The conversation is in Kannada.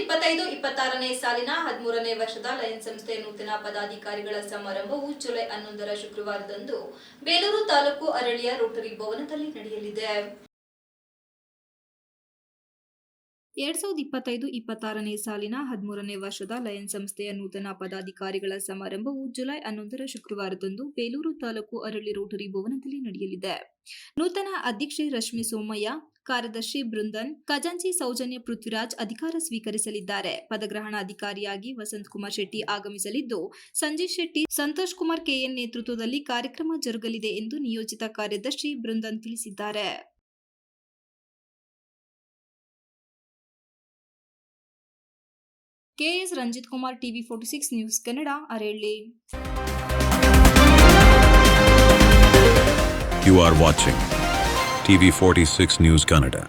2025-26ನೇ ಸಾಲಿನ 13ನೇ ವರ್ಷದ ಲಯನ್ಸ್ ಸಂಸ್ಥೆಯ ನೂತನ ಪದಾಧಿಕಾರಿಗಳ ಸಮಾರಂಭವು ಜುಲೈ 11ರ ಶುಕ್ರವಾರದಂದು ಬೇಲೂರು ತಾಲೂಕು ಅರಳಿಯ ರೋಟರಿ ಭವನದಲ್ಲಿ ನಡೆಯಲಿದೆ. 2025-26ನೇ ಸಾಲಿನ 13ನೇ ವರ್ಷದ ಲಯನ್ಸ್ ಸಂಸ್ಥೆಯ ನೂತನ ಪದಾಧಿಕಾರಿಗಳ ಸಮಾರಂಭವು ಜುಲೈ 11ರ ಶುಕ್ರವಾರದಂದು ಬೇಲೂರು ತಾಲೂಕು ಅರಳಿ ರೋಟರಿ ಭವನದಲ್ಲಿ ನಡೆಯಲಿದೆ. ನೂತನ ಅಧ್ಯಕ್ಷೆ ರಶ್ಮಿ ಸೋಮಯ್ಯ, ಕಾರ್ಯದರ್ಶಿ ಬೃಂದನ್, ಖಜಾಂಚಿ ಸೌಜನ್ಯ ಪೃಥ್ವಿರಾಜ್ ಅಧಿಕಾರ ಸ್ವೀಕರಿಸಲಿದ್ದಾರೆ. ಪದಗ್ರಹಣಾಧಿಕಾರಿಯಾಗಿ ವಸಂತ್ ಕುಮಾರ್ ಶೆಟ್ಟಿ ಆಗಮಿಸಲಿದ್ದು, ಸಂಜಯ್ ಶೆಟ್ಟಿ, ಸಂತೋಷ್ ಕುಮಾರ್ ಕೆಎನ್ ನೇತೃತ್ವದಲ್ಲಿ ಕಾರ್ಯಕ್ರಮ ಜರುಗಲಿದೆ ಎಂದು ನಿಯೋಜಿತ ಕಾರ್ಯದರ್ಶಿ ಬೃಂದನ್ ತಿಳಿಸಿದ್ದಾರೆ. KS Ranjith Kumar, TV 46 news Kannada, Aralli. You are watching TV 46 News Kannada.